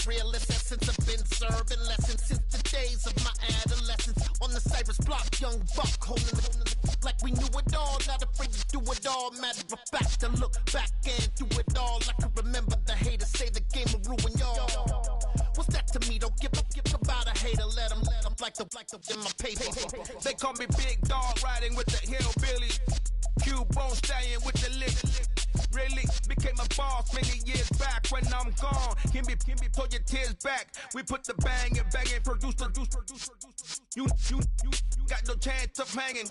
realest essence. I've been serving lessons since the days of my adolescence. On the Cypress block, young buck holding the like we knew it all. Not afraid to do it all. Matter of fact, to look back and do it all. I can remember the haters say the game will ruin y'all. What's that to me? Don't give about a hater. Let them like the in my paper. They call me Big Dog, riding with the hillbillies. Q-Bone stallion with the lip. Really became a boss many years back. When I'm gone, can be pull your tears back. We put the bang and produce. You got no chance of hanging.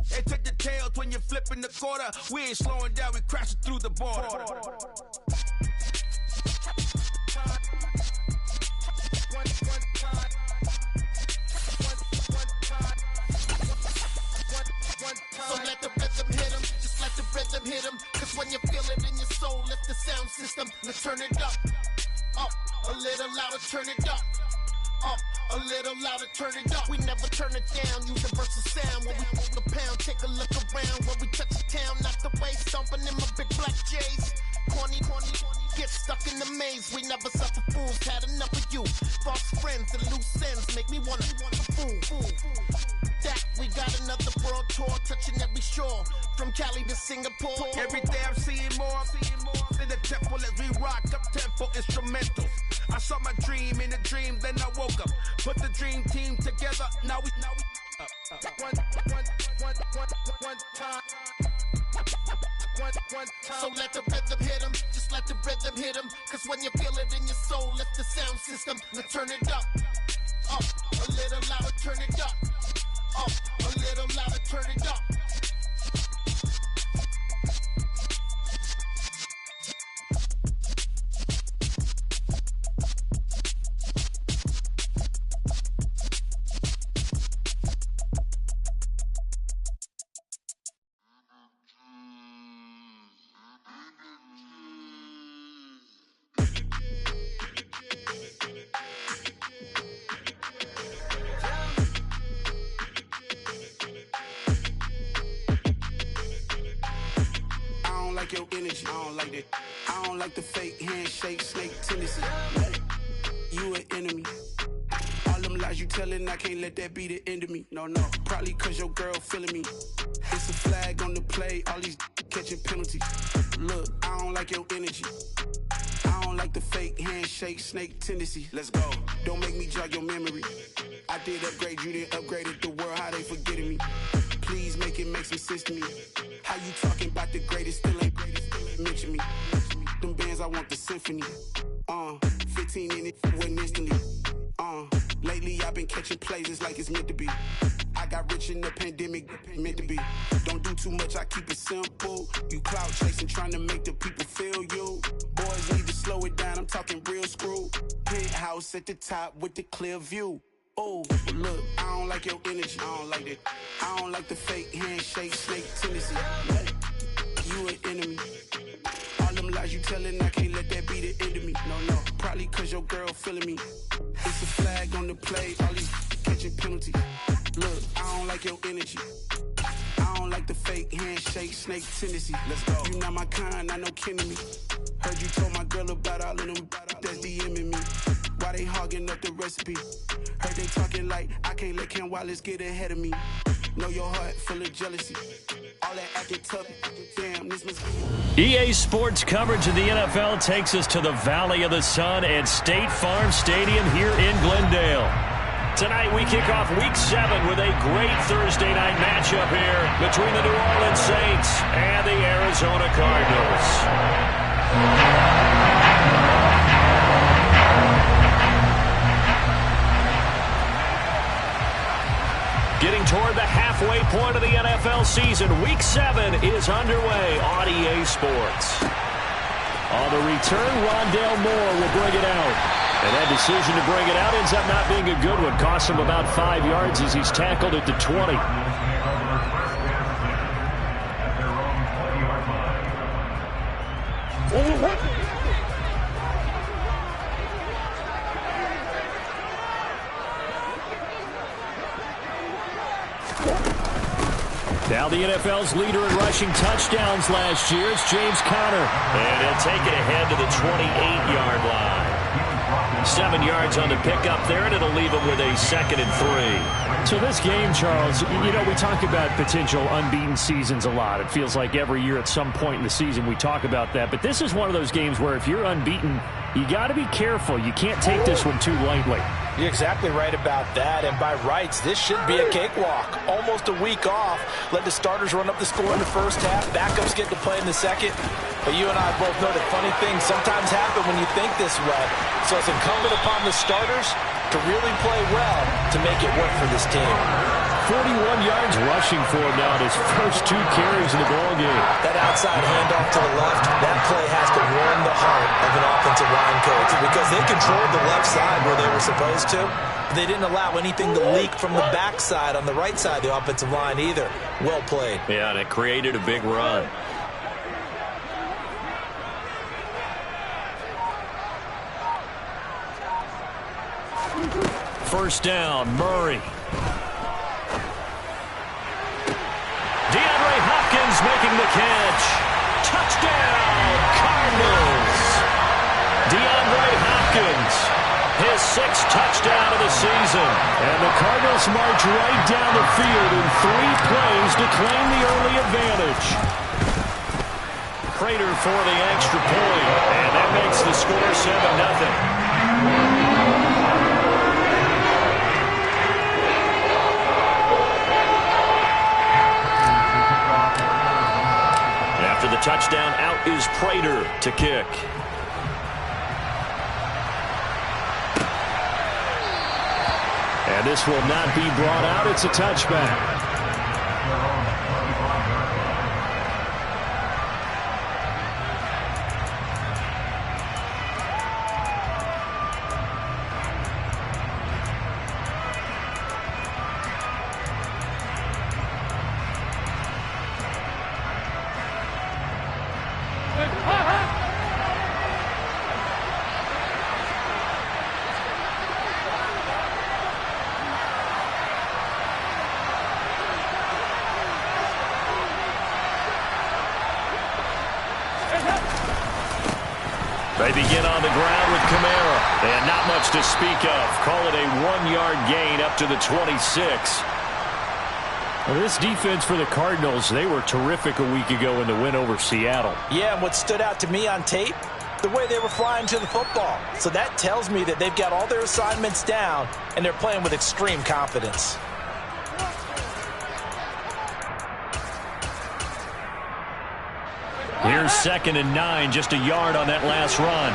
They take the tails when you're flipping the quarter. We ain't slowing down, we crashing through the border. So let the rhythm hit him, just let the rhythm hit him. Cause when you feel it in your soul, lift the sound system. Let's turn it up, a little louder, turn it up, a little louder, turn it up. We never turn it down, universal sound. When we move the pound, take a look around. When we touch the town, not the way, stomping in my big black J's. Corny, get stuck in the maze. We never suffer fools, had enough of you. False friends and loose ends make me wanna fool. That we got another world tour, touching every shore, from Cali to Singapore. Every day I'm seeing more in the temple as we rock up tempo instrumentals. I saw my dream in a dream, then I woke up. Put the dream team together. Now we one time. So let the rhythm hit him, just let the rhythm hit him. Cause when you feel it in your soul, lift the sound system. Let's turn it up, a little louder, turn it up, a little louder, turn it up. Your energy, I don't like that. I don't like the fake handshake, snake tendency. You an enemy. All them lies you telling, I can't let that be the end of me. No, probably cause your girl feeling me. It's a flag on the play, all these catching penalties. Look, I don't like your energy. I don't like the fake handshake, snake tendency. Let's go. Don't make me jog your memory. I did upgrade, you didn't upgrade it. The world, how they forgetting me. Please make some sense to me. How you talking about the greatest, still ain't mention me. Them bands, I want the symphony. 15 in it, wasn't instantly. Lately I've been catching plays, it's like it's meant to be. I got rich in the pandemic, meant to be. Don't do too much, I keep it simple. You clout chasing, trying to make the people feel you. Boys need to slow it down, I'm talking real screw. Penthouse at the top with the clear view. Oh, look, I don't like your energy, I don't like that. I don't like the fake handshake, snake tendency. You an enemy. All them lies you telling, I can't let that be the end of me. No, probably cause your girl feeling me. It's a flag on the play, all these catching penalties. Look, I don't like your energy. I don't like the fake handshake, snake tendency. Let's go. You not my kind, I know kidding me. Heard you told my girl about all of them that's DMing me. Why they hogging up the recipe? Heard they talking like I can't let Ken Wallace get ahead of me. Know your heart full of jealousy. All that acting tough, damn, this must be. EA Sports coverage of the NFL takes us to the Valley of the Sun at State Farm Stadium here in Glendale. Tonight we kick off Week 7 with a great Thursday night matchup here between the New Orleans Saints and the Arizona Cardinals. Getting toward the halfway point of the NFL season, Week 7 is underway on EA Sports. On the return, Rondale Moore will bring it out. And that decision to bring it out ends up not being a good one. Costs him about 5 yards as he's tackled at the 20. Now the NFL's leader in rushing touchdowns last year, it's James Conner. And he'll take it ahead to the 28-yard line. 7 yards on the pickup there, and it'll leave him with a 2nd and 3. So this game, Charles, you know, we talk about potential unbeaten seasons a lot. It feels like every year at some point in the season we talk about that. But this is one of those games where if you're unbeaten, you got to be careful. You can't take this one too lightly. You're exactly right about that, and by rights, this should be a cakewalk. Almost a week off. Let the starters run up the score in the first half. Backups get to play in the second. But you and I both know that funny things sometimes happen when you think this way. So it's incumbent upon the starters to really play well to make it work for this team. 41 yards rushing for him now in his first 2 carries in the ballgame. That outside handoff to the left, that play has to warm the heart of an offensive line coach because they controlled the left side where they were supposed to. But they didn't allow anything to leak from the backside on the right side of the offensive line either. Well played. Yeah, and it created a big run. First down, Murray. DeAndre Hopkins making the catch. Touchdown, Cardinals. DeAndre Hopkins, his 6th touchdown of the season. And the Cardinals march right down the field in 3 plays to claim the early advantage. Prater for the extra point, and that makes the score 7-0. After the touchdown, out is Prater to kick. And this will not be brought out. It's a touchback. They begin on the ground with Kamara. And not much to speak of. Call it a 1-yard gain up to the 26. Well, this defense for the Cardinals, they were terrific a week ago in the win over Seattle. Yeah, and what stood out to me on tape, the way they were flying to the football. So that tells me that they've got all their assignments down, and they're playing with extreme confidence. Here's 2nd and 9, just a yard on that last run.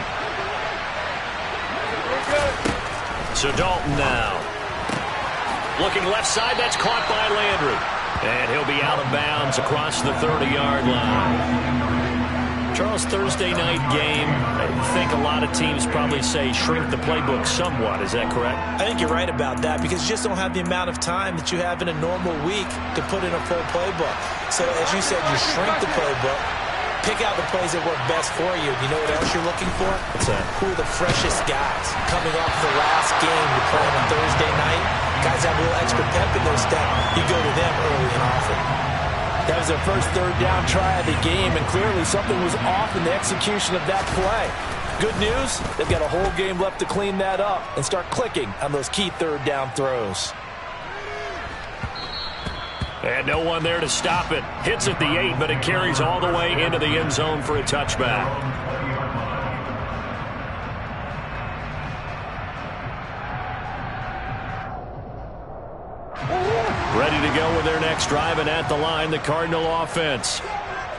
So Dalton now. Looking left side, that's caught by Landry. And he'll be out of bounds across the 30-yard line. Charles, Thursday night game, I think a lot of teams probably say shrink the playbook somewhat. Is that correct? I think you're right about that because you just don't have the amount of time that you have in a normal week to put in a full playbook. So as you said, you shrink the playbook. Pick out the plays that work best for you. You know what else you're looking for? What's that? Who are the freshest guys? Coming off the last game, you're playing on Thursday night. Guys have a little extra pep in their step. You go to them early and often. That was their first 3rd down try of the game, and clearly something was off in the execution of that play. Good news, they've got a whole game left to clean that up and start clicking on those key 3rd down throws. And no one there to stop it. Hits at the 8, but it carries all the way into the end zone for a touchback. Ready to go with their next drive, and at the line, the Cardinal offense.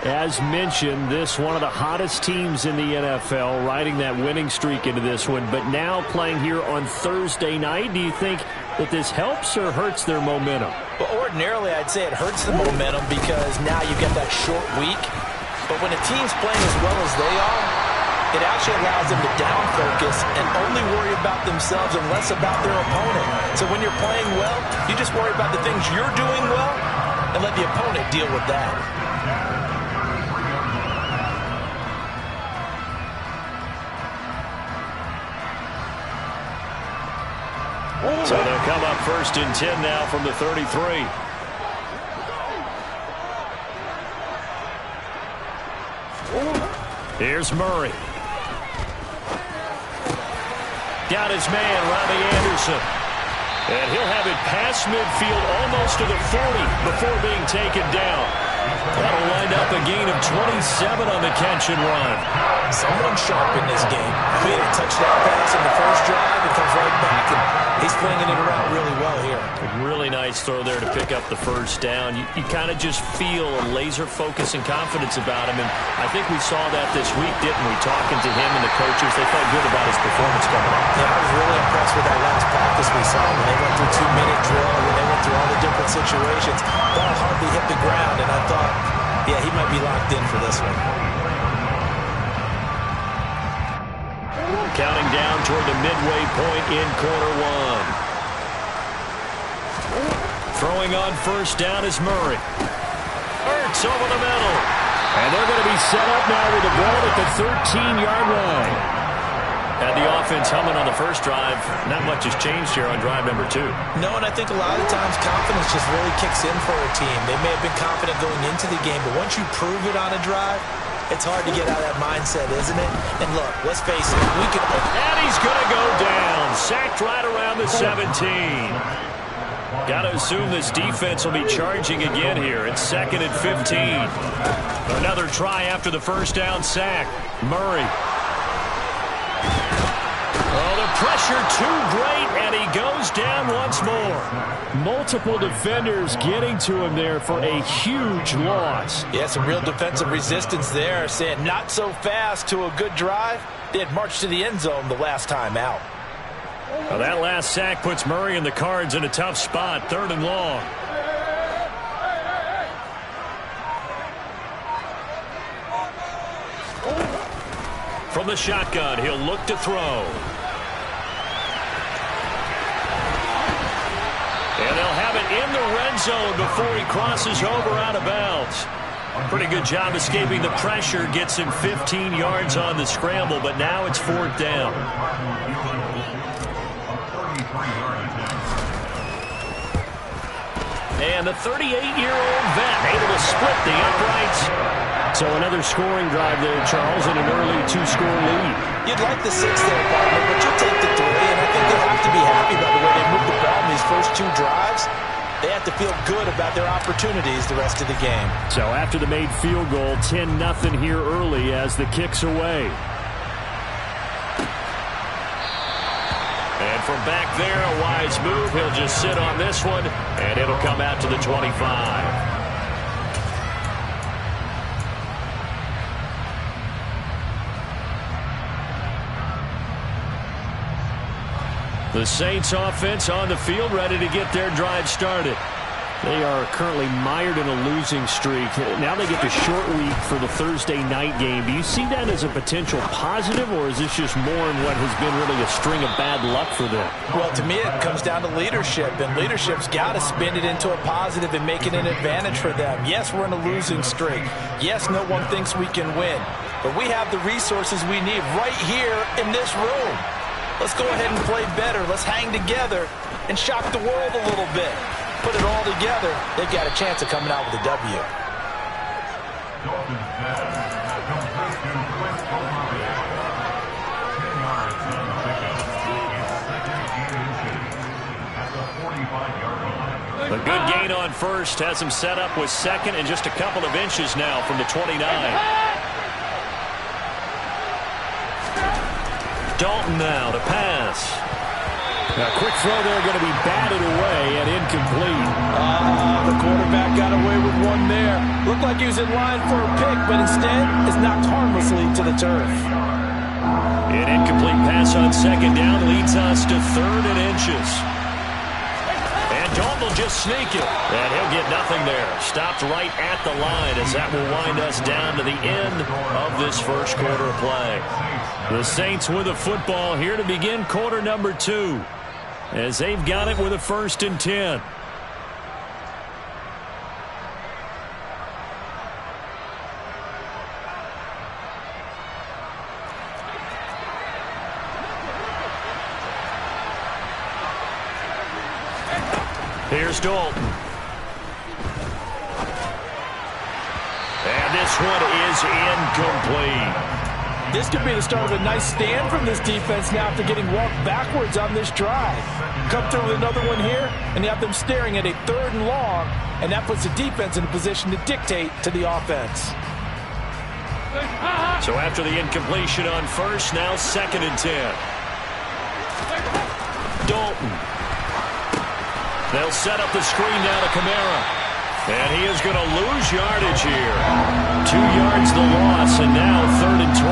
As mentioned, this one of the hottest teams in the NFL, riding that winning streak into this one, but now playing here on Thursday night. Do you think that this helps or hurts their momentum? Well, ordinarily, I'd say it hurts the momentum because now you've got that short week. But when a team's playing as well as they are, it actually allows them to down focus and only worry about themselves and less about their opponent. So when you're playing well, you just worry about the things you're doing well and let the opponent deal with that. So they'll come up 1st and 10 now from the 33. Here's Murray. Down his man, Robbie Anderson. And he'll have it past midfield almost to the 40 before being taken down. That'll wind up a gain of 27 on the catch and run. Someone sharp in this game. He had a touchdown pass in the first drive and comes right back, and he's flinging it around really well here. A really nice throw there to pick up the first down. You kind of just feel a laser focus and confidence about him, and I think we saw that this week, didn't we? Talking to him and the coaches, they felt good about his performance coming up. Yeah, I was really impressed with that last practice we saw when they went through 2-minute drill, when they went through all the different situations. Ball hardly hit the ground, and I thought, yeah, he might be locked in for this one. Counting down toward the midway point in quarter one. Throwing on first down is Murray. Ertz over the middle. And they're going to be set up now with the ball at the 13-yard line. Had the offense humming on the first drive. Not much has changed here on drive number 2. No, and I think a lot of times confidence just really kicks in for a team. They may have been confident going into the game, but once you prove it on a drive, it's hard to get out of that mindset, isn't it? And look, let's face it, we can... And he's going to go down. Sacked right around the 17. Got to assume this defense will be charging again here. It's 2nd and 15. Another try after the first down sack. Murray. Oh, the pressure too great, and he goes down once more. Multiple defenders getting to him there for a huge loss. Yeah, some real defensive resistance there, saying not so fast to a good drive. They had marched to the end zone the last time out. Well, that last sack puts Murray and the Cards in a tough spot, 3rd and long. From the shotgun, he'll look to throw. And they'll have it in the red zone before he crosses over out of bounds. Pretty good job escaping the pressure. Gets him 15 yards on the scramble, but now it's 4th down. And the 38-year-old vet able to split the uprights. So another scoring drive there, Charles, and an early 2-score lead. You'd like the 6 there, partner, but you'll take the 3, and I think they have to be happy about the way they moved the ball in these first 2 drives. They have to feel good about their opportunities the rest of the game. So after the made field goal, 10-0 here early as the kick's away. And from back there, a wise move. He'll just sit on this one, and it'll come out to the 25. The Saints offense on the field, ready to get their drive started. They are currently mired in a losing streak. Now they get the short week for the Thursday night game. Do you see that as a potential positive, or is this just more in what has been really a string of bad luck for them? Well, to me, it comes down to leadership, and leadership's got to spin it into a positive and make it an advantage for them. Yes, we're in a losing streak. Yes, no one thinks we can win, but we have the resources we need right here in this room. Let's go ahead and play better. Let's hang together and shock the world a little bit. Put it all together, they've got a chance of coming out with a W. A good gain on first has him set up with 2nd and just a couple of inches now from the 29. Dalton now to pass. A quick throw there, going to be batted away and incomplete. The quarterback got away with one there. Looked like he was in line for a pick, but instead is knocked harmlessly to the turf. An incomplete pass on 2nd down leads us to 3rd and inches. And Dalton will just sneak it. And he'll get nothing there. Stopped right at the line as that will wind us down to the end of this first quarter of play. The Saints with a football here to begin quarter number 2. As they've got it with a 1st and 10. Here's Dalton. And this one is incomplete. This could be the start of a nice stand from this defense now after getting walked backwards on this drive. Come through with another one here, and you have them staring at a 3rd and long, and that puts the defense in a position to dictate to the offense. So after the incompletion on first, now 2nd and 10. Dalton. They'll set up the screen now to Kamara. And he is going to lose yardage here. 2 yards the loss, and now 3rd and 12.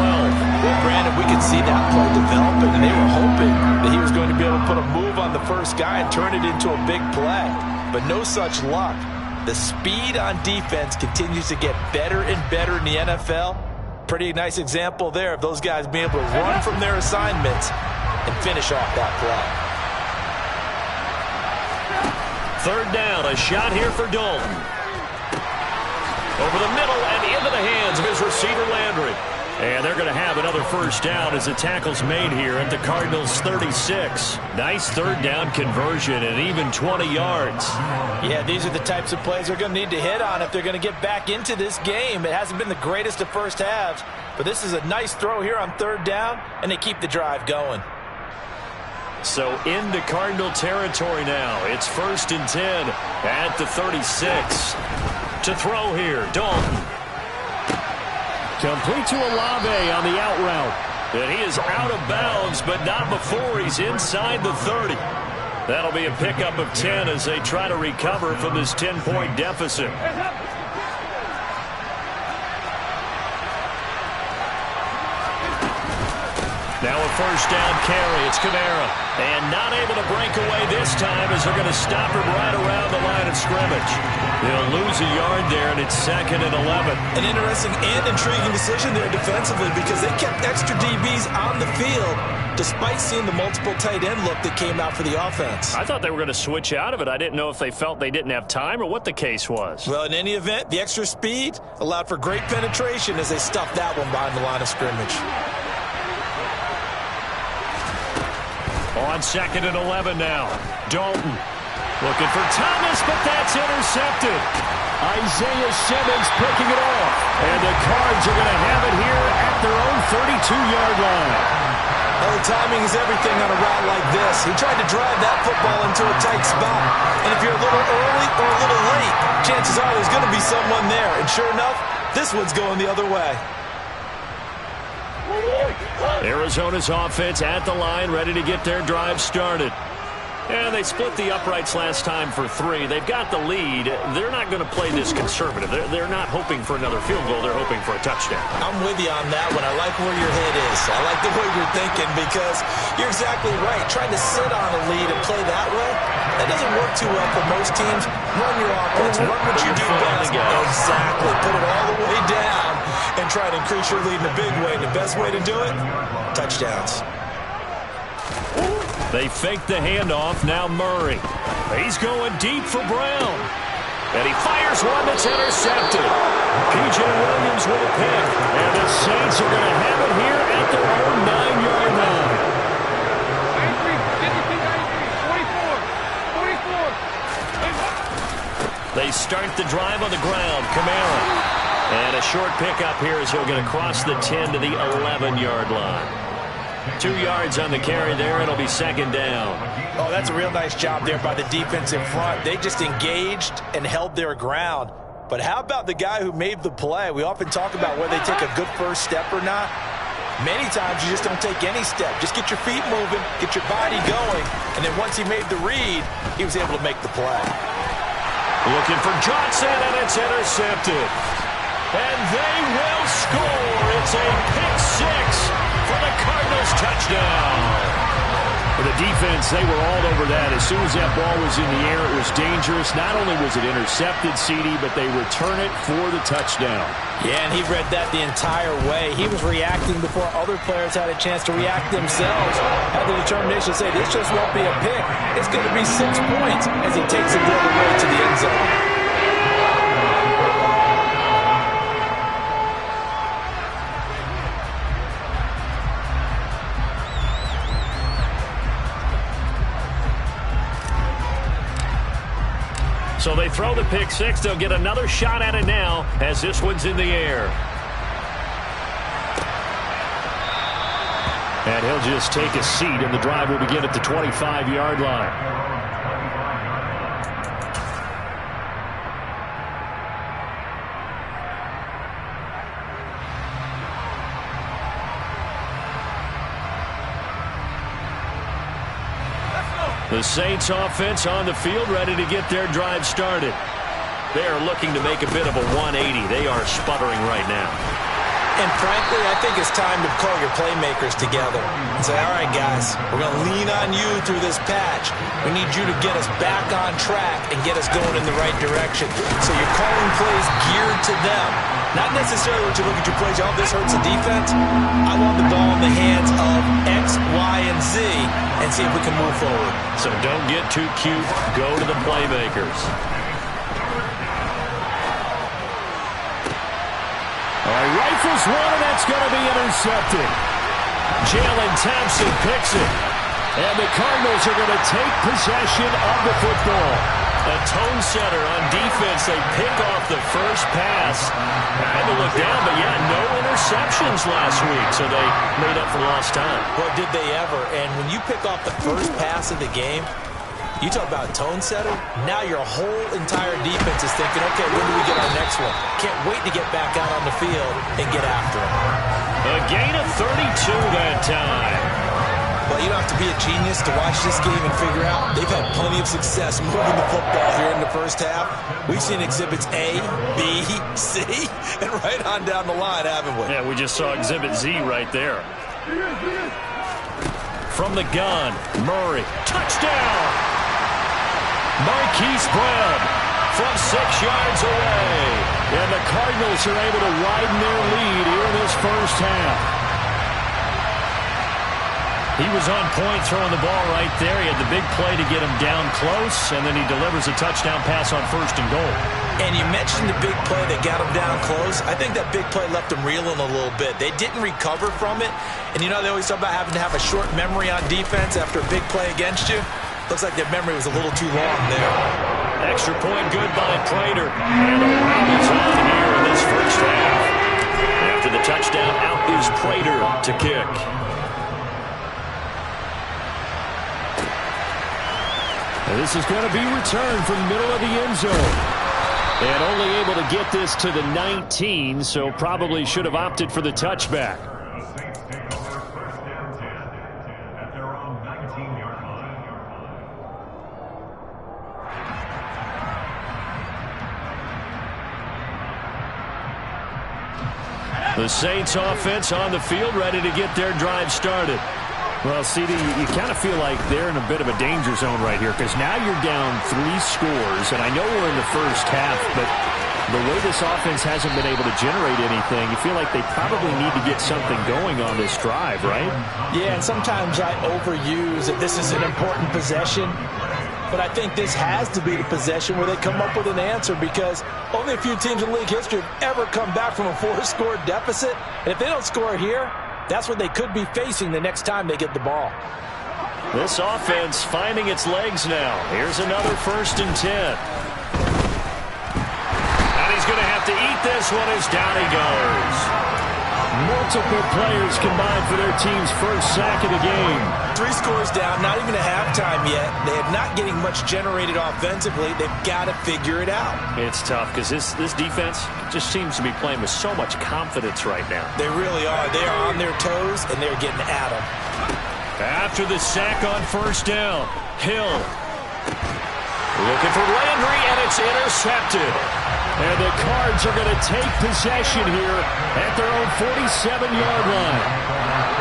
Well, Brandon, we could see that play developing, and they were hoping that he was going to be able to put a move on the first guy and turn it into a big play. But no such luck. The speed on defense continues to get better and better in the NFL. Pretty nice example there of those guys being able to run from their assignments and finish off that play. 3rd down, a shot here for Dalton. Over the middle and into the hands of his receiver Landry. And they're going to have another 1st down as the tackle's made here at the Cardinals 36. Nice 3rd down conversion and even 20 yards. Yeah, these are the types of plays they're going to need to hit on if they're going to get back into this game. It hasn't been the greatest of first halves, but this is a nice throw here on 3rd down, and they keep the drive going. So into Cardinal territory now. It's 1st and 10 at the 36. To throw here, Dalton. Complete to Olave on the out route. And he is out of bounds, but not before he's inside the 30. That'll be a pickup of 10 as they try to recover from this 10-point deficit. Now a 1st down carry. It's Kamara. And not able to break away this time as they're going to stop him right around the line of scrimmage. They'll lose a yard there, and it's 2nd and 11. An interesting and intriguing decision there defensively because they kept extra DBs on the field despite seeing the multiple tight end look that came out for the offense. I thought they were going to switch out of it. I didn't know if they felt they didn't have time or what the case was. Well, in any event, the extra speed allowed for great penetration as they stuffed that one behind the line of scrimmage. On 2nd and 11 now. Dalton looking for Thomas, but that's intercepted. Isaiah Simmons picking it off. And the Cards are going to have it here at their own 32-yard line. Well, the timing is everything on a route like this. He tried to drive that football into a tight spot. And if you're a little early or a little late, chances are there's going to be someone there. And sure enough, this one's going the other way. Arizona's offense at the line, ready to get their drive started. And they split the uprights last time for 3. They've got the lead. They're not going to play this conservative. They're not hoping for another field goal. They're hoping for a touchdown. I'm with you on that one. I like where your head is. I like the way you're thinking because you're exactly right. Trying to sit on a lead and play that way, that doesn't work too well for most teams. Run your offense. Run what you do best. Exactly. Put it all the way down and try to increase your lead in a big way. The best way to do it, touchdowns. They fake the handoff. Now Murray. He's going deep for Brown. And he fires one that's intercepted. P.J. Williams with a pick. And the Saints are going to have it here at their own 9-yard line. 44. They start the drive on the ground. Kamara. And a short pickup here as he'll get across the 10 to the 11-yard line. 2 yards on the carry there. It'll be 2nd down. Oh, that's a real nice job there by the defense in front. They just engaged and held their ground. But how about the guy who made the play? We often talk about whether they take a good first step or not. Many times you just don't take any step. Just get your feet moving, get your body going, and then once he made the read, he was able to make the play. Looking for Johnson, and it's intercepted. And they will score. It's a pick-6 for the Cardinals touchdown. For the defense, they were all over that. As soon as that ball was in the air, it was dangerous. Not only was it intercepted, CD, but they return it for the touchdown. Yeah, and he read that the entire way. He was reacting before other players had a chance to react themselves. Had the determination to say, this just won't be a pick. It's going to be 6 points as he takes it the other way to the end zone. So they throw the pick-6. They'll get another shot at it now as this one's in the air. they'll just take a seat, and the drive will begin at the 25-yard line. The Saints offense on the field, ready to get their drive started. They are looking to make a bit of a 180. They are sputtering right now. And frankly, I think it's time to call your playmakers together and say, all right, guys, we're going to lean on you through this patch. We need you to get us back on track and get us going in the right direction. So you're calling plays geared to them. Not necessarily what you look at your plays, oh, this hurts the defense. I want the ball in the hands of X, Y, and Z and see if we can move forward. So don't get too cute. Go to the playmakers. All right, rifles one, and that's going to be intercepted. Jalen Thompson picks it. And the Cardinals are going to take possession of the football. A tone setter on defense. They pick off the first pass. I had to look down, but yeah, no interceptions last week, so they made up for lost time. Well, did they ever? And when you pick off the first pass of the game, you talk about a tone setter. Now your whole entire defense is thinking, okay, when do we get our next one? Can't wait to get back out on the field and get after it. A gain of 32 that time. Well, you don't have to be a genius to watch this game and figure out they've had plenty of success moving the football here in the first half. We've seen exhibits A, B, C, and right on down the line, haven't we? Yeah, we just saw exhibit Z right there. From the gun, Murray, touchdown! Marquise Brown from 6 yards away. And the Cardinals are able to widen their lead here in this first half. He was on point throwing the ball right there. He had the big play to get him down close, and then he delivers a touchdown pass on 1st and goal. And you mentioned the big play that got him down close. I think that big play left him reeling a little bit. They didn't recover from it. And you know, they always talk about having to have a short memory on defense after a big play against you. Looks like their memory was a little too long there. Extra point good by Prater. And a round is on here in this first half. After the touchdown, out is Prater to kick. And this is going to be returned from the middle of the end zone. And only able to get this to the 19, so probably should have opted for the touchback. The Saints offense on the field, ready to get their drive started. Well, CD, you kind of feel like they're in a bit of a danger zone right here because now you're down 3 scores, and I know we're in the first half, but the way this offense hasn't been able to generate anything, you feel like they probably need to get something going on this drive, right? Yeah, and sometimes I overuse that this is an important possession, but I think this has to be the possession where they come up with an answer because only a few teams in league history have ever come back from a 4-score deficit, and if they don't score here, that's what they could be facing the next time they get the ball. This offense finding its legs now. Here's another 1st and 10. And he's going to have to eat this one as down he goes. Multiple players combined for their team's first sack of the game. 3 scores down, not even a halftime yet. They are not getting much generated offensively. They've got to figure it out. It's tough because this defense just seems to be playing with so much confidence right now. They really are. They are on their toes, and they're getting at them. After the sack on 1st down, Hill looking for Landry, and it's intercepted. And the Cards are going to take possession here at their own 47-yard line.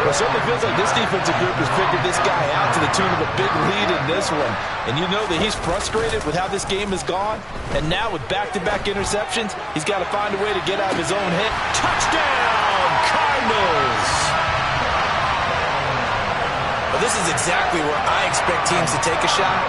Well, it certainly feels like this defensive group has figured this guy out to the tune of a big lead in this one. And you know that he's frustrated with how this game has gone. And now with back-to-back interceptions, he's got to find a way to get out of his own head. Touchdown, Cardinals! Well, this is exactly where I expect teams to take a shot.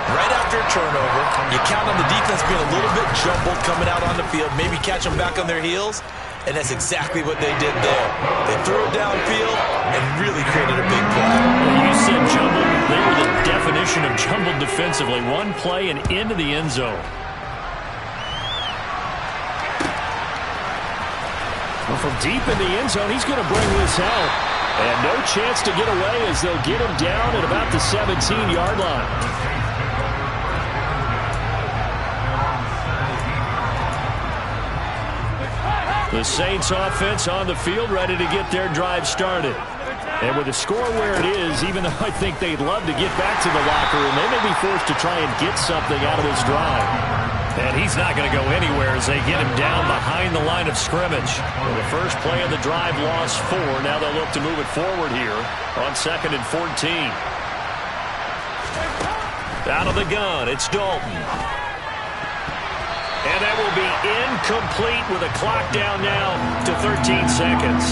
Right after a turnover, you count on the defense being a little bit jumbled coming out on the field, maybe catch them back on their heels, and that's exactly what they did there. They threw it downfield and really created a big play. Well, you said jumbled. They were the definition of jumbled defensively. One play and into the end zone. Well, from deep in the end zone, he's going to bring this out. And no chance to get away as they'll get him down at about the 17-yard line. The Saints offense on the field, ready to get their drive started. And with the score where it is, even though I think they'd love to get back to the locker room, they may be forced to try and get something out of this drive. And he's not going to go anywhere as they get him down behind the line of scrimmage. And the first play of the drive lost 4. Now they'll look to move it forward here on 2nd and 14. Out of the gun, it's Dalton. And that will be incomplete with a clock down now to 13 seconds.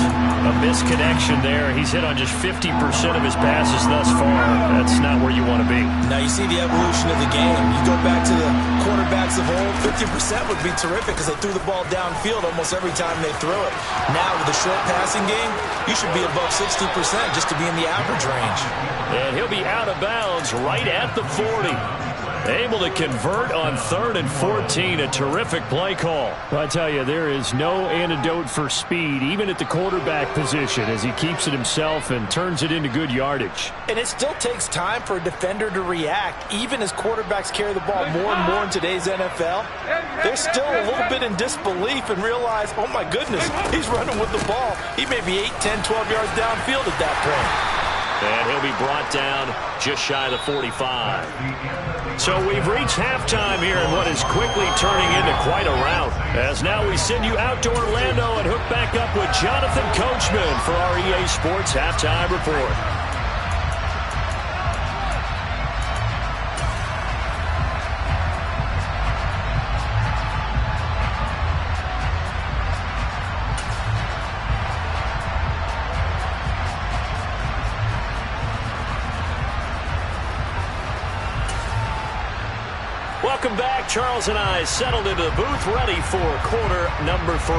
A misconnection there. He's hit on just 50% of his passes thus far. That's not where you want to be. Now you see the evolution of the game. You go back to the quarterbacks of old, 50% would be terrific because they threw the ball downfield almost every time they threw it. Now with the short passing game, you should be above 60% just to be in the average range. And he'll be out of bounds right at the 40. Able to convert on 3rd and 14. A terrific play call. Well, I tell you, there is no antidote for speed, even at the quarterback position, as he keeps it himself and turns it into good yardage. And it still takes time for a defender to react, even as quarterbacks carry the ball more and more in today's NFL. They're still a little bit in disbelief and realize, oh my goodness, he's running with the ball. He may be 8, 10, 12 yards downfield at that point. And he'll be brought down just shy of the 45. So we've reached halftime here in what is quickly turning into quite a rout. As now we send you out to Orlando and hook back up with Jonathan Coachman for our EA Sports Halftime Report. Welcome back. Charles and I settled into the booth, ready for quarter number 3.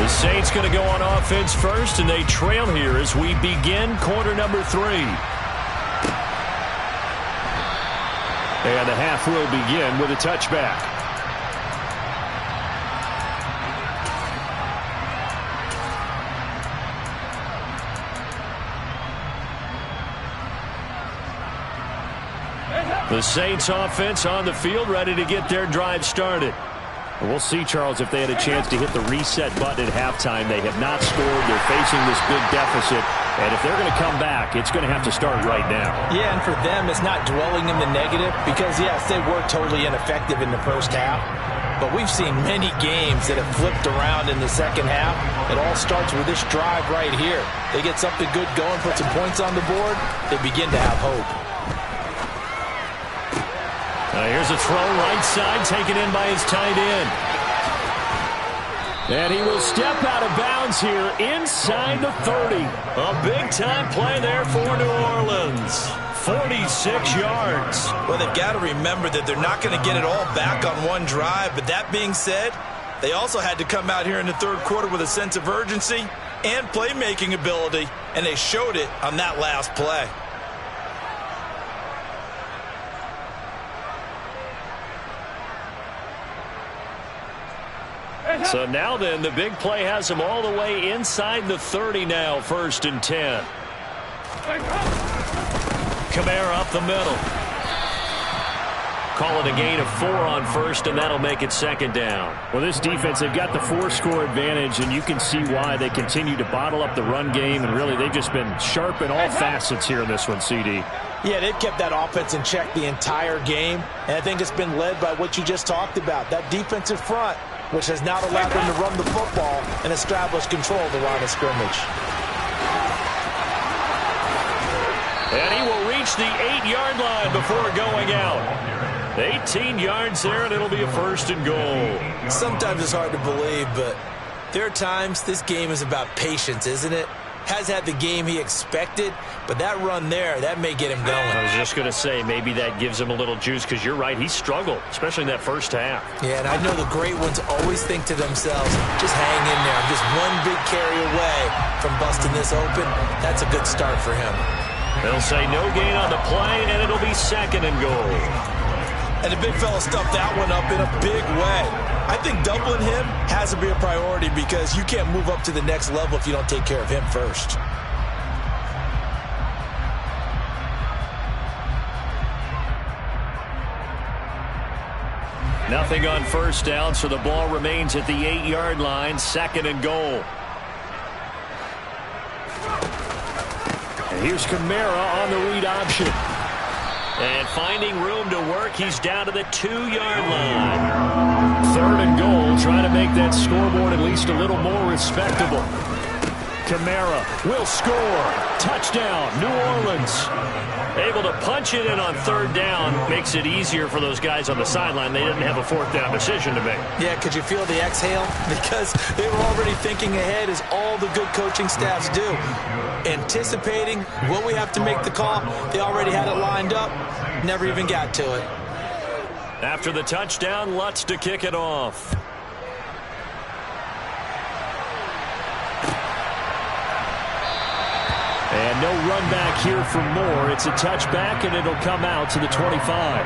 The Saints going to go on offense first, and they trail here as we begin quarter number 3. And the half will begin with a touchback. The Saints offense on the field, ready to get their drive started. And we'll see, Charles, if they had a chance to hit the reset button at halftime. They have not scored. They're facing this big deficit. And if they're going to come back, it's going to have to start right now. Yeah, and for them, it's not dwelling in the negative because, yes, they were totally ineffective in the first half. But we've seen many games that have flipped around in the second half. It all starts with this drive right here. They get something good going, put some points on the board, they begin to have hope. Here's a throw right side, taken in by his tight end. And he will step out of bounds here inside the 30. A big-time play there for New Orleans. 46 yards. Well, they've got to remember that they're not going to get it all back on one drive. But that being said, they also had to come out here in the third quarter with a sense of urgency and playmaking ability, and they showed it on that last play. So now then, the big play has him all the way inside the 30 now, 1st and 10. Kamara up the middle. Call it a gain of 4 on first, and that'll make it 2nd down. Well, this defense, they've got the 4-score advantage, and you can see why they continue to bottle up the run game, and really they've just been sharp in all facets here in this one, CD. Yeah, they've kept that offense in check the entire game, and I think it's been led by what you just talked about, that defensive front, which has now allowed them to run the football and establish control of the line of scrimmage. And he will reach the 8-yard line before going out. 18 yards there, and it'll be a 1st and goal. Sometimes it's hard to believe, but there are times this game is about patience, isn't it? Has had the game he expected, but that run there, that may get him going. I was just going to say, maybe that gives him a little juice, because you're right, he struggled, especially in that first half. Yeah, and I know the great ones always think to themselves, just hang in there. I'm just one big carry away from busting this open. That's a good start for him. They'll say no gain on the play, and it'll be 2nd and goal. And the big fella stuffed that one up in a big way. I think doubling him has to be a priority because you can't move up to the next level if you don't take care of him first. Nothing on 1st down, so the ball remains at the 8-yard line, 2nd and goal. And here's Kamara on the read option. And finding room to work, he's down to the 2-yard line. 3rd and goal, trying to make that scoreboard at least a little more respectable. Kamara will score. Touchdown, New Orleans. Able to punch it in on 3rd down. Makes it easier for those guys on the sideline. They didn't have a 4th down decision to make. Yeah, could you feel the exhale? Because they were already thinking ahead, as all the good coaching staffs do. Anticipating what we have to make the call. They already had it lined up. Never even got to it. After the touchdown, Lutz to kick it off. And no run back here for Moore. It's a touchback, and it'll come out to the 25.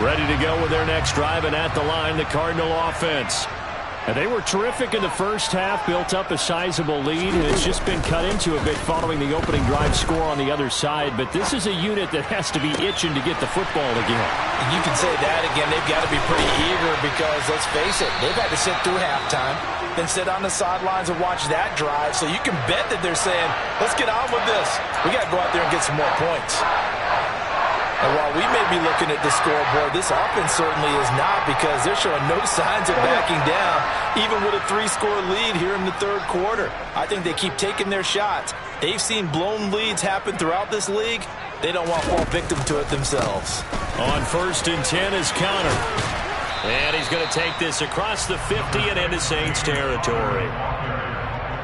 Ready to go with their next drive, and at the line, the Cardinal offense. And they were terrific in the first half, built up a sizable lead, and it's just been cut into a bit following the opening drive score on the other side. But this is a unit that has to be itching to get the football again. You can say that again. They've got to be pretty eager because, let's face it, they've had to sit through halftime, then sit on the sidelines and watch that drive. So you can bet that they're saying, let's get on with this. We got to go out there and get some more points. And while we may be looking at the scoreboard, this offense certainly is not, because they're showing no signs of backing down, even with a 3-score lead here in the 3rd quarter. I think they keep taking their shots. They've seen blown leads happen throughout this league. They don't want to fall victim to it themselves. On 1st and 10 is Connor. And he's going to take this across the 50 and into Saints territory.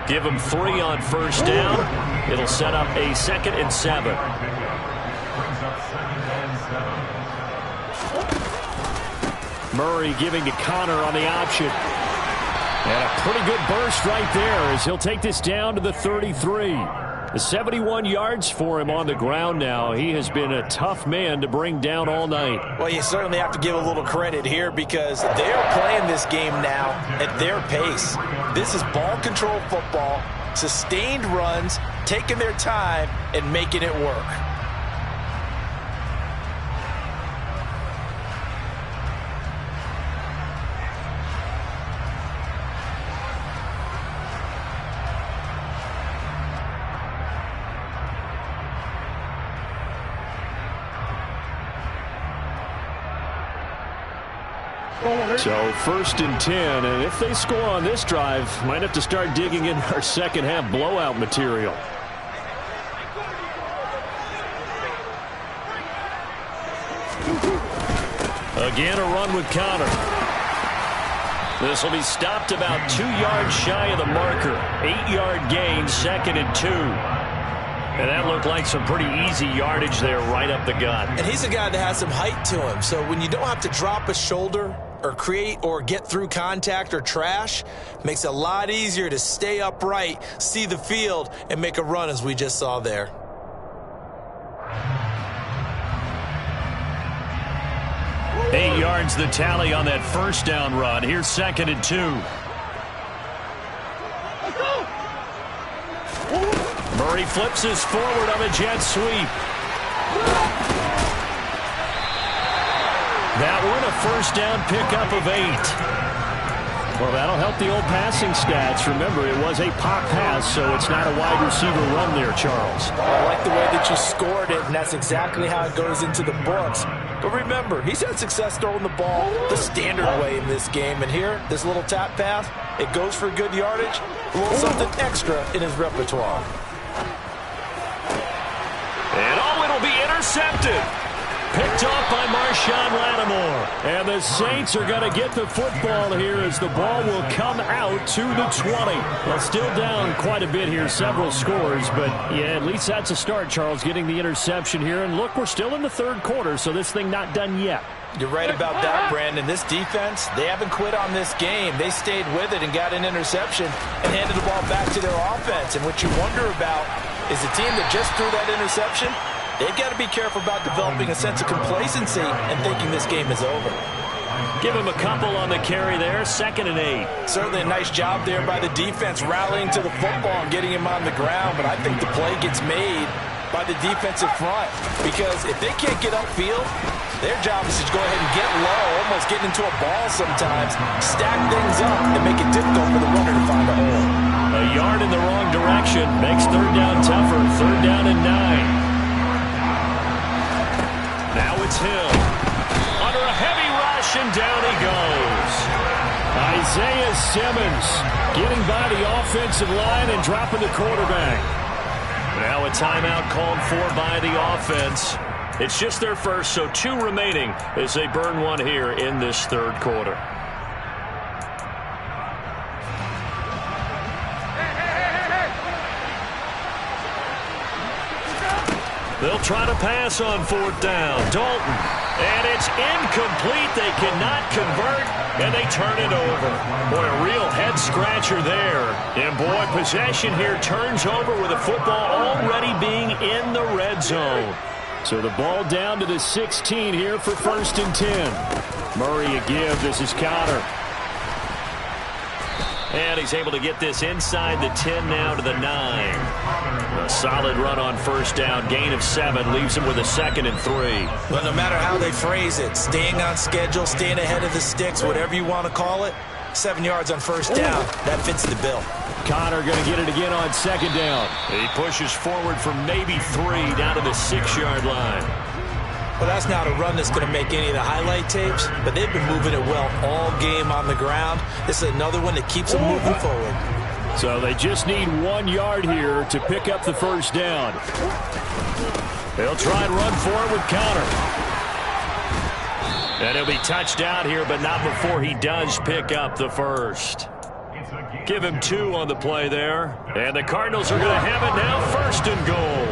Give him 3 on 1st down. It'll set up a 2nd and 7. Murray giving to Connor on the option. And a pretty good burst right there as he'll take this down to the 33. The 71 yards for him on the ground now. He has been a tough man to bring down all night. Well, you certainly have to give a little credit here because they're playing this game now at their pace. This is ball control football, sustained runs, taking their time and making it work. So 1st and 10, and if they score on this drive, might have to start digging in our second half blowout material. Again, a run with Connor. This will be stopped about 2 yards shy of the marker. 8-yard gain, 2nd and 2. And that looked like some pretty easy yardage there right up the gut. And he's a guy that has some height to him. So when you don't have to drop a shoulder or create or get through contact or trash, makes it a lot easier to stay upright, see the field, and make a run as we just saw there. Eight yards the tally on that 1st down run. Here's 2nd and 2. Murray flips his forward on a jet sweep. That one, a 1st down pickup of 8. Well, that'll help the old passing stats. Remember, it was a pop pass, so it's not a wide receiver run there, Charles. I like the way that you scored it, and that's exactly how it goes into the books. But remember, he's had success throwing the ball the standard way in this game. And here, this little tap pass, it goes for good yardage, a little something extra in his repertoire. And it'll be intercepted. Picked off by Marshawn Lattimore. And the Saints are going to get the football here as the ball will come out to the 20. Well, still down quite a bit here, several scores. But, yeah, at least that's a start, Charles, getting the interception here. And, look, we're still in the third quarter, so this thing not done yet. You're right about that, Brandon. This defense, they haven't quit on this game. They stayed with it and got an interception and handed the ball back to their offense. And what you wonder about is the team that just threw that interception, they've got to be careful about developing a sense of complacency and thinking this game is over. Give him a couple on the carry there, 2nd and 8. Certainly a nice job there by the defense, rallying to the football and getting him on the ground. But I think the play gets made by the defensive front, because if they can't get upfield, their job is to go ahead and get low, almost getting into a ball sometimes, stack things up, and make it difficult for the runner to find a hole. A yard in the wrong direction makes third down tougher. 3rd down and 9. Now it's Hill. Under a heavy rush, and down he goes. Isaiah Simmons getting by the offensive line and dropping the quarterback. Now a timeout called for by the offense. It's just their first, so 2 remaining as they burn one here in this third quarter. They'll try to pass on 4th down. Dalton. And it's incomplete. They cannot convert, and they turn it over. Boy, a real head-scratcher there. And, boy, possession here turns over with the football already being in the red zone. So the ball down to the 16 here for 1st and 10. Murray a give. This is Cotter. And he's able to get this inside the 10 now to the 9. A solid run on 1st down. Gain of 7 leaves him with a 2nd and 3. But no matter how they phrase it, staying on schedule, staying ahead of the sticks, whatever you want to call it, 7 yards on 1st down, that fits the bill. Connor going to get it again on 2nd down. He pushes forward for maybe 3 down to the 6-yard line. Well, that's not a run that's going to make any of the highlight tapes, but they've been moving it well all game on the ground. This is another one that keeps them moving forward. So they just need 1 yard here to pick up the 1st down. They'll try and run for it with Connor. And he'll be touched out here, but not before he does pick up the 1st. Give him 2 on the play there. And the Cardinals are going to have it now, 1st and goal.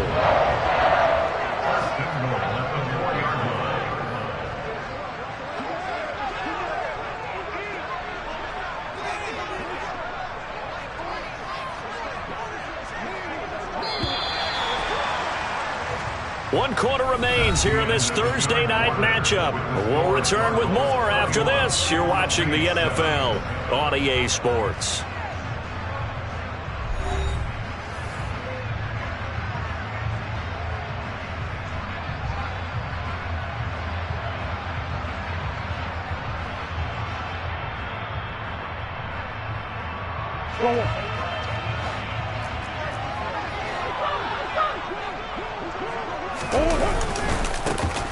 One quarter remains here in this Thursday night matchup. We'll return with more after this. You're watching the NFL on EA Sports.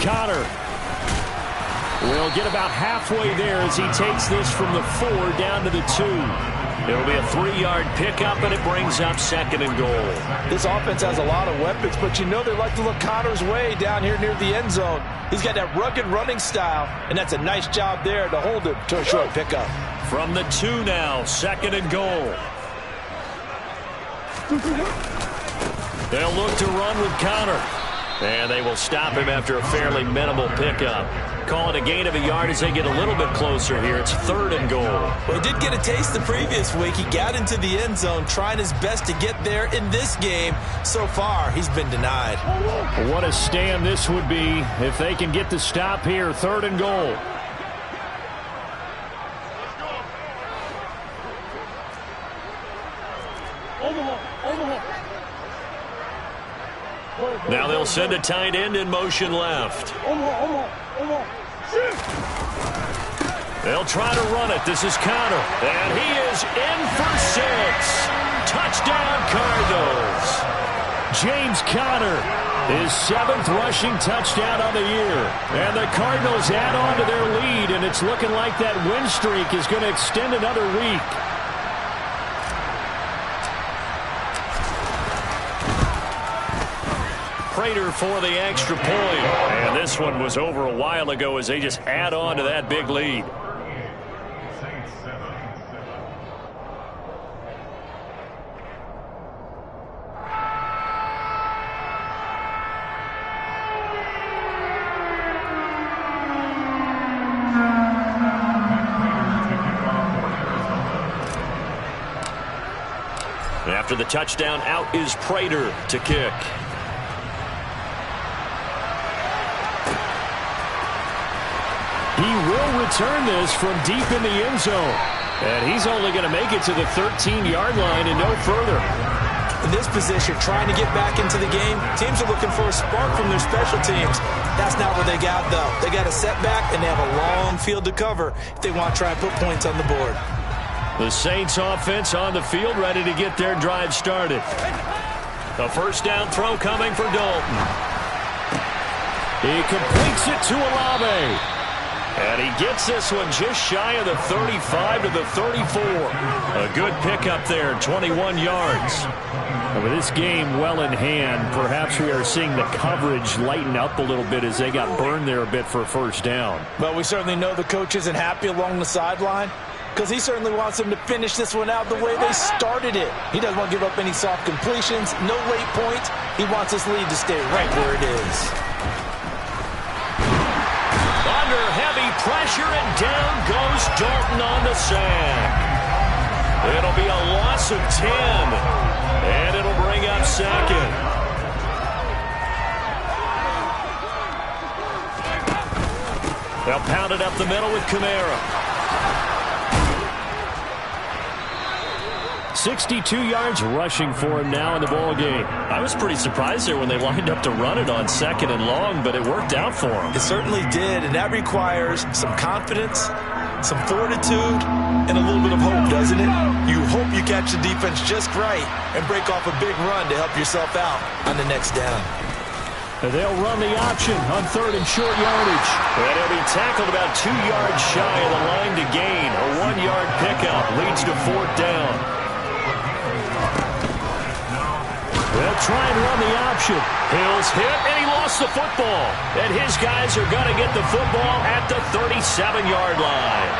Connor will get about halfway there as he takes this from the 4 down to the 2. It'll be a 3-yard pickup, and it brings up 2nd and goal. This offense has a lot of weapons, but you know they like to look Connor's way down here near the end zone. He's got that rugged running style, and that's a nice job there to hold him to a short pickup. From the 2 now, 2nd and goal. They'll look to run with Connor. And they will stop him after a fairly minimal pickup. Call it a gain of a yard as they get a little bit closer here. It's 3rd and goal. Well, he did get a taste the previous week. He got into the end zone trying his best to get there in this game. So far, he's been denied. What a stand this would be if they can get the stop here. 3rd and goal. Now they'll send a tight end in motion left. They'll try to run it. This is Connor. And he is in for 6. Touchdown, Cardinals. James Conner, his 7th rushing touchdown on the year. And the Cardinals add on to their lead, and it's looking like that win streak is going to extend another week. Prater for the extra point. And this one was over a while ago as they just add on to that big lead. After the touchdown, out is Prater to kick. He will return this from deep in the end zone. And he's only going to make it to the 13-yard line and no further. In this position, trying to get back into the game, teams are looking for a spark from their special teams. That's not what they got, though. They got a setback, and they have a long field to cover if they want to try and put points on the board. The Saints offense on the field, ready to get their drive started. A first down throw coming for Dalton. He completes it to Olave. And he gets this one just shy of the 35 to the 34. A good pickup there, 21 yards. With this game well in hand, perhaps we are seeing the coverage lighten up a little bit as they got burned there a bit for a first down. Well, we certainly know the coach isn't happy along the sideline, because he certainly wants them to finish this one out the way they started it. He doesn't want to give up any soft completions, no late points. He wants this lead to stay right where it is. Under heavy pressure, and down goes Dalton on the sack. It'll be a loss of 10, and it'll bring up second. They'll pound it up the middle with Kamara. 62 yards rushing for him now in the ball game. I was pretty surprised there when they lined up to run it on second and long, but it worked out for him. It certainly did, and that requires some confidence, some fortitude, and a little bit of hope, doesn't it? You hope you catch the defense just right and break off a big run to help yourself out on the next down. And they'll run the option on third and short yardage. And he'll be tackled about 2 yards shy of the line to gain. A 1-yard pickup leads to fourth down. They'll try and run the option. Hill's hit, and he lost the football. And his guys are going to get the football at the 37-yard line.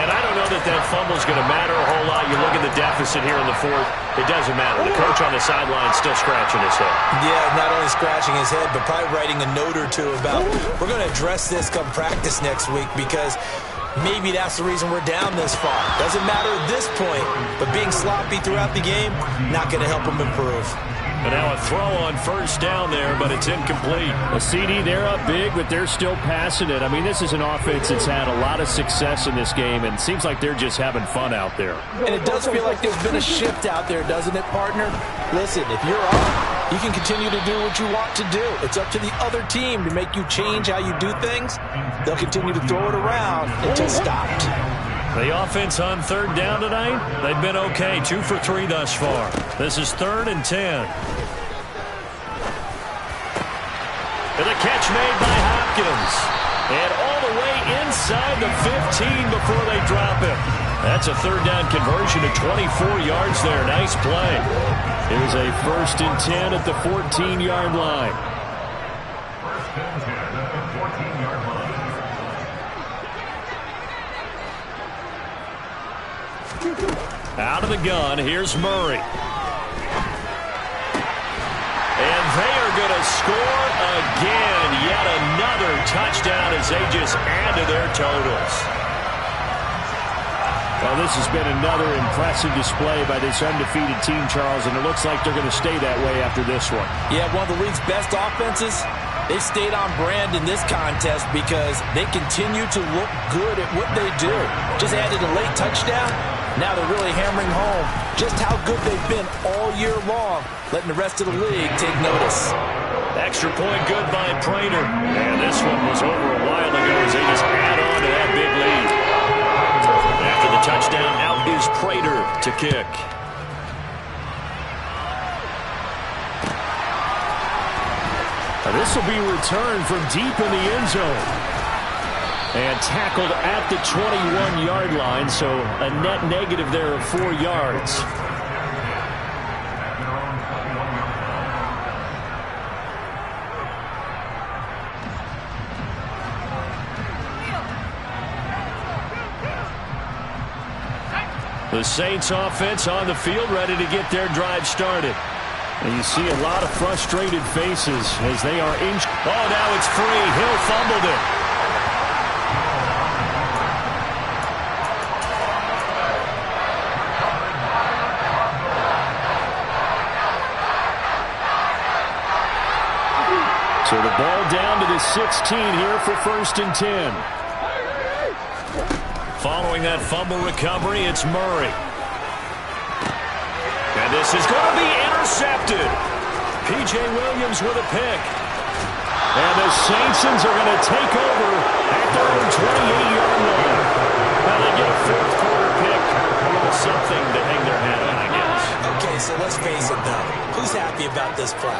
And I don't know that that fumble's going to matter a whole lot. You look at the deficit here in the fourth. It doesn't matter. The coach on the sideline still scratching his head. Yeah, not only scratching his head, but probably writing a note or two about, we're going to address this come practice next week, because maybe that's the reason we're down this far. Doesn't matter at this point, but being sloppy throughout the game, not going to help him improve. And now a throw on first down there, but it's incomplete. A CD, they're up big, but they're still passing it. I mean, this is an offense that's had a lot of success in this game, and it seems like they're just having fun out there. And it does feel like there's been a shift out there, doesn't it, partner? Listen, if you're up, you can continue to do what you want to do. It's up to the other team to make you change how you do things. They'll continue to throw it around until stopped. The offense on third down tonight, they've been okay. 2 for 3 thus far. This is 3rd and 10. And the catch made by Hopkins. And all the way inside the 15 before they drop it. That's a third down conversion to 24 yards there. Nice play. It was a 1st and 10 at the 14-yard line. Out of the gun, here's Murray. And they are going to score again. Yet another touchdown as they just add to their totals. Well, this has been another impressive display by this undefeated team, Charles, and it looks like they're going to stay that way after this one. Yeah, one of the league's best offenses. They stayed on brand in this contest because they continue to look good at what they do. Just added a late touchdown. Now they're really hammering home just how good they've been all year long, letting the rest of the league take notice. Extra point good by Prater. And this one was over a while ago as they just add on to that big lead. After the touchdown, out is Prater to kick. This will be returned from deep in the end zone. And tackled at the 21-yard line, so a net negative there of 4 yards. The Saints offense on the field, ready to get their drive started. And you see a lot of frustrated faces as they are injured. Oh, now it's free. Hill fumbled it. So the ball down to the 16 here for 1st and 10. Following that fumble recovery, it's Murray. And this is going to be intercepted. P.J. Williams with a pick. And the Saints are going to take over at their own 28-yard line. Now they get a fourth-quarter pick. A little something to hang their hat on, I guess. Okay, so let's face it, though. Who's happy about this play?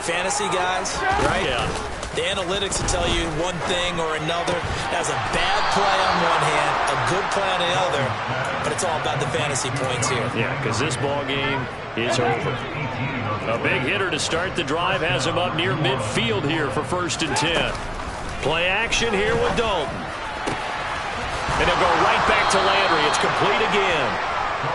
Fantasy guys, right? Yeah. The analytics will tell you one thing or another. That's a bad play on one hand, a good play on the other, but it's all about the fantasy points here. Yeah, because this ball game is over. A big hitter to start the drive has him up near midfield here for 1st and 10. Play action here with Dalton. And he'll go right back to Landry. It's complete again.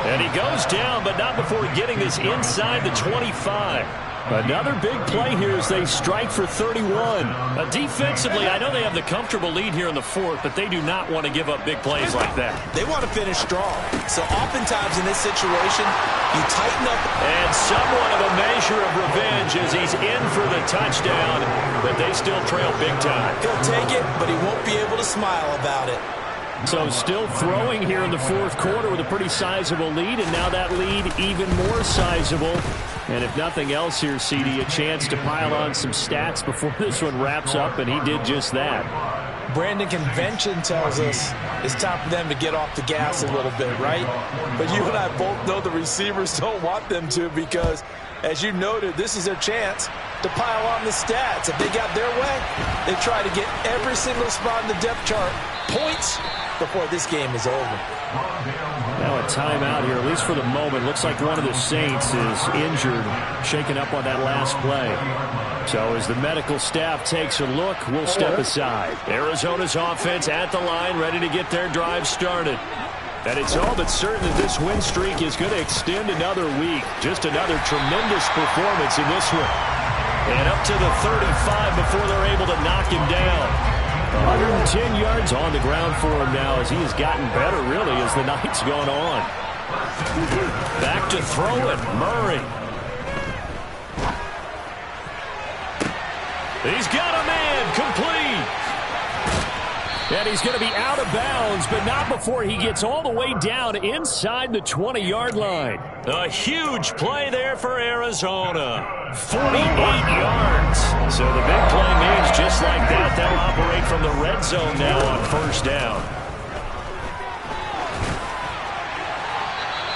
And he goes down, but not before getting this inside the 25. Another big play here as they strike for 31. Defensively, I know they have the comfortable lead here in the 4th, but they do not want to give up big plays like that. They want to finish strong. So oftentimes in this situation, you tighten up. And somewhat of a measure of revenge as he's in for the touchdown, but they still trail big time. He'll take it, but he won't be able to smile about it. So still throwing here in the 4th quarter with a pretty sizable lead, and now that lead even more sizable. And if nothing else here, CD, a chance to pile on some stats before this one wraps up, and he did just that. Brandon, convention tells us it's time for them to get off the gas a little bit, right? But you and I both know the receivers don't want them to because, as you noted, this is their chance to pile on the stats. If they got their way, they try to get every single spot in the depth chart points before this game is over. Now a timeout here, at least for the moment. Looks like one of the Saints is injured, shaken up on that last play. So as the medical staff takes a look, we'll step aside. Arizona's offense at the line, ready to get their drive started. And it's all but certain that this win streak is going to extend another week. Just another tremendous performance in this one. And up to the 35 before they're able to knock him down. 110 yards on the ground for him now as he has gotten better, really, as the night's gone on. Back to throw it, Murray. He's got a man, complete. And he's going to be out of bounds, but not before he gets all the way down inside the 20-yard line. A huge play there for Arizona. 48 yards. So the big play means just like that, they'll operate from the red zone now on 1st down.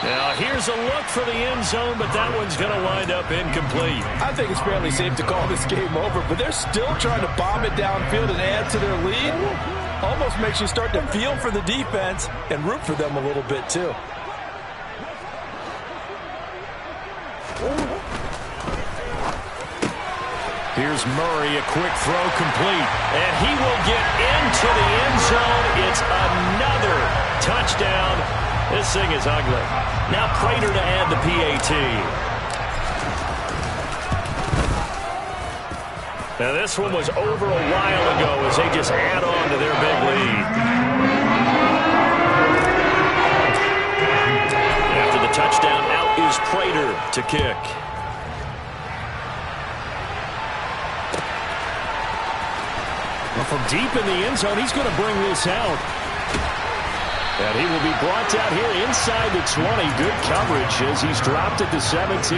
Now here's a look for the end zone, but that one's going to wind up incomplete. I think it's fairly safe to call this game over, but they're still trying to bomb it downfield and add to their lead. Almost makes you start to feel for the defense and root for them a little bit, too. Here's Murray, a quick throw complete. And he will get into the end zone. It's another touchdown. This thing is ugly. Now Prater to add the PAT. Now this one was over a while ago as they just add on to their big lead. After the touchdown, out is Prater to kick. Well, from deep in the end zone, he's going to bring this out. And he will be brought down here inside the 20. Good coverage as he's dropped at the 17.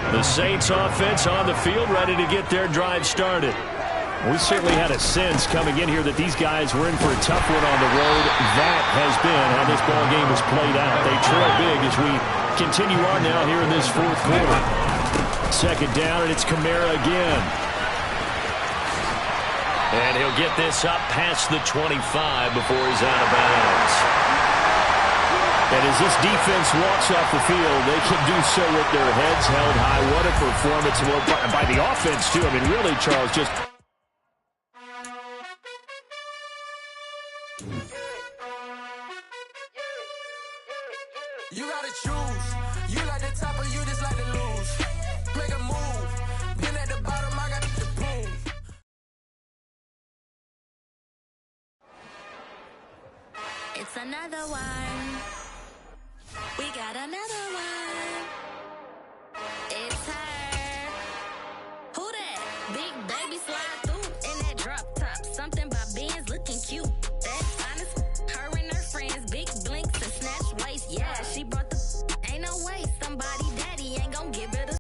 The Saints offense on the field ready to get their drive started. We certainly had a sense coming in here that these guys were in for a tough one on the road. That has been how this ball game has played out. They trail big as we continue on now here in this 4th quarter. 2nd down, and it's Kamara again. And he'll get this up past the 25 before he's out of bounds. And as this defense walks off the field, they can do so with their heads held high. What a performance by the offense, too. I mean, really, Charles, just... You gotta choose. You like the top or you just like to lose. Make a move. Been at the bottom, I got the boom. It's another one. We got another one. It's her. Who that? Big baby slide through in that drop.